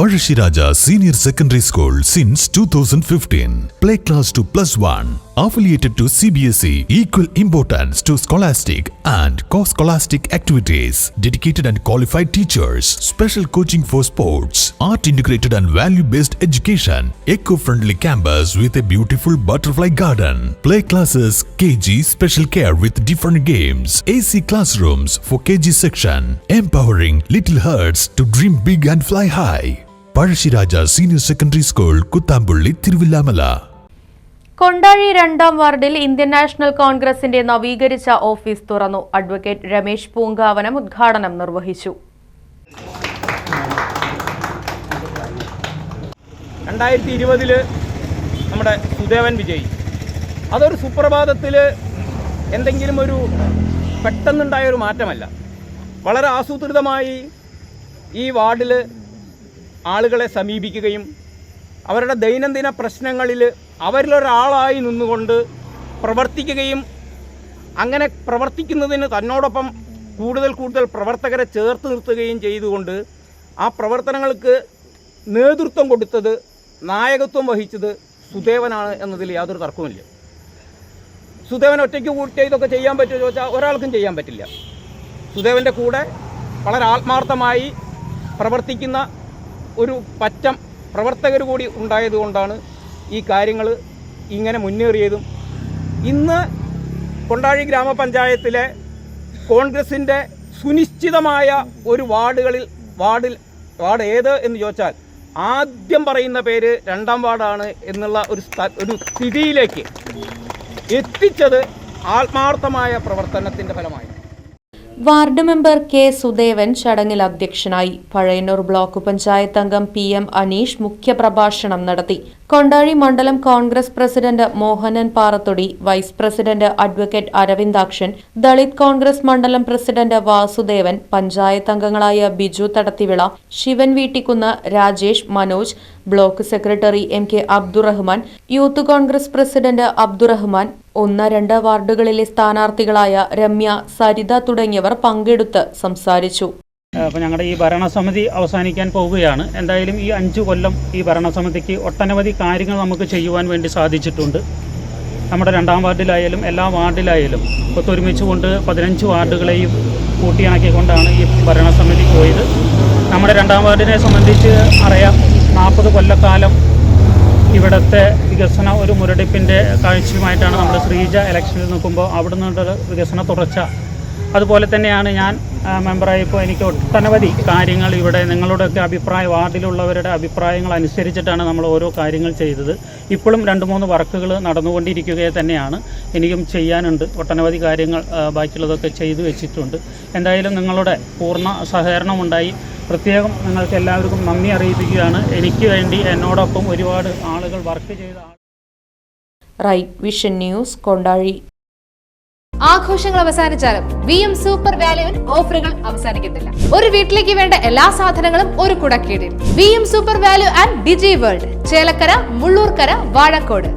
Parashiraja Senior Secondary School since 2015. Play class to +1. Affiliated to CBSE. Equal importance to scholastic and co-scholastic activities. Dedicated and qualified teachers. Special coaching for sports. Art integrated and value-based education. Eco-friendly campus with a beautiful butterfly garden. Play classes KG special care with different games. AC classrooms for KG section. Empowering little hearts to dream big and fly high. Parashiraja Senior Secondary School, Kuttambulli, Thiruvillamala. Kondazhy 2ാം വാർഡിൽ Indian national കോൺഗ്രസിന്റെ നവീകരിച്ച office തുറന്നു. Advocate Ramesh പൂങ്കാവനം ഉദ്ഘാടനം നിർവഹിച്ചു. 2020 നമ്മുടെ സുദേവൻ വിജയ് അതൊരു സുപ്രഭാതത്തിൽ എന്തെങ്കിലും ഒരു പെട്ടെന്നുണ്ടായ ഒരു മാറ്റമല്ല. വളരെ ആസൂത്രിതമായി ഈ വാർഡിൽ ആളുകളെ സമീപിക്കുകയും അവരുടെ ദൈനംദിന പ്രശ്നങ്ങളിൽ അവരിലൊരാളായി നിന്നുകൊണ്ട് പ്രവർത്തിക്കുകയും അങ്ങനെ പ്രവർത്തിക്കുന്നതിന് തന്നോടൊപ്പം കൂടുതൽ പ്രവർത്തകരെ ചേർത്ത് നിർത്തുകയും ചെയ്തുകൊണ്ട് ആ പ്രവർത്തനങ്ങൾക്ക് നേതൃത്വം കൊടുത്തത്, നായകത്വം വഹിച്ചത് സുദേവനാണ് എന്നതിൽ യാതൊരു തർക്കവുമില്ല. സുദേവൻ ഒറ്റയ്ക്ക് കൂട്ടി ഇതൊക്കെ ചെയ്യാൻ പറ്റുമോ ചോദിച്ചാൽ ഒരാൾക്കും ചെയ്യാൻ പറ്റില്ല. സുദേവൻ്റെ കൂടെ വളരെ ആത്മാർത്ഥമായി പ്രവർത്തിക്കുന്ന ഒരു പറ്റം പ്രവർത്തകർ കൂടി ഉണ്ടായതുകൊണ്ടാണ് ഈ കാര്യങ്ങൾ ഇങ്ങനെ മുന്നേറിയതും. ഇന്ന് കൊണ്ടാഴി ഗ്രാമപഞ്ചായത്തിലെ കോൺഗ്രസിൻ്റെ സുനിശ്ചിതമായ ഒരു വാർഡ് ഏത് എന്ന് ചോദിച്ചാൽ ആദ്യം പറയുന്ന പേര് 2ാം വാർഡാണ് എന്നുള്ള ഒരു സ്ഥിതിയിലേക്ക് എത്തിച്ചത് ആത്മാർത്ഥമായ പ്രവർത്തനത്തിൻ്റെ ഫലമായി. വാർഡ് മെമ്പർ കെ സുദേവൻ ചടങ്ങിൽ അധ്യക്ഷനായി. പഴയന്നൂർ ബ്ലോക്ക് പഞ്ചായത്ത് അംഗം PM അനീഷ് മുഖ്യപ്രഭാഷണം നടത്തി. കൊണ്ടാഴി മണ്ഡലം Congress president Mohanan Parathodi, vice president advocate Aravindakshan, Dalit Congress മണ്ഡലം പ്രസിഡന്റ് വാസുദേവൻ, പഞ്ചായത്ത് അംഗങ്ങളായ Biju Thadathivila, Shivan Veettikkunnu, Rajesh, Manoj, block secretary MK Abdurahman, youth Congress president Abdurahman, 1-2 വാർഡുകളിലെ സ്ഥാനാർത്ഥികളായ രമ്യ, സരിത തുടങ്ങിയവർ പങ്കെടുത്ത് സംസാരിച്ചു. അപ്പോൾ ഞങ്ങളുടെ ഈ ഭരണസമിതി അവസാനിക്കാൻ പോവുകയാണ്. എന്തായാലും ഈ 5 കൊല്ലം ഈ ഭരണസമിതിക്ക് ഒട്ടനവധി കാര്യങ്ങൾ നമുക്ക് ചെയ്യുവാൻ വേണ്ടി സാധിച്ചിട്ടുണ്ട്. നമ്മുടെ 2ാം വാർഡിലായാലും എല്ലാ വാർഡിലായാലും ഒത്തൊരുമിച്ചുകൊണ്ട് 15 വാർഡുകളെയും കൂട്ടിയിണക്കിക്കൊണ്ടാണ് ഈ ഭരണസമിതി പോയത്. നമ്മുടെ 2ാം വാർഡിനെ സംബന്ധിച്ച് അറിയാം, 40 കൊല്ലക്കാലം ഇവിടുത്തെ വികസന ഒരു മുരടിപ്പിൻ്റെ കാഴ്ചയുമായിട്ടാണ് നമ്മൾ ശ്രീജ ഇലക്ഷനിൽ നിൽക്കുമ്പോൾ അവിടെ നിന്നുള്ള വികസന തുടർച്ച. അതുപോലെ തന്നെയാണ് ഞാൻ മെമ്പറായപ്പോൾ എനിക്ക് ഒട്ടനവധി കാര്യങ്ങൾ ഇവിടെ നിങ്ങളുടെയൊക്കെ വാർഡിലുള്ളവരുടെ അഭിപ്രായങ്ങൾ അനുസരിച്ചിട്ടാണ് നമ്മൾ ഓരോ കാര്യങ്ങൾ ചെയ്തത്. ഇപ്പോഴും 2-3 വർക്കുകൾ നടന്നുകൊണ്ടിരിക്കുക തന്നെയാണ്. എനിക്കും ചെയ്യാനുണ്ട്. ഒട്ടനവധി കാര്യങ്ങൾ ബാക്കിയുള്ളതൊക്കെ ചെയ്തു വെച്ചിട്ടുണ്ട്. എന്തായാലും നിങ്ങളുടെ പൂർണ്ണ സഹകരണമുണ്ടായി. പ്രത്യേകം നിങ്ങൾക്ക് എല്ലാവർക്കും നന്ദി അറിയിപ്പിക്കുകയാണ്. എനിക്ക് വേണ്ടി എന്നോടൊപ്പം ഒരുപാട് ആളുകൾ വർക്ക് ചെയ്ത റൈറ്റ് വിഷൻ ന്യൂസ്, കൊണ്ടാഴി. ആഘോഷങ്ങൾ അവസാനിച്ചാലും VM സൂപ്പർ വാല്യുവിൽ ഓഫറുകൾ അവസാനിക്കുന്നില്ല. ഒരു വീട്ടിലേക്ക് വേണ്ട എല്ലാ സാധനങ്ങളും ഒരു കുടക്കീഴിൽ. VM super value and digi world, Chelakkara, Mullurkara, Vazhakkode.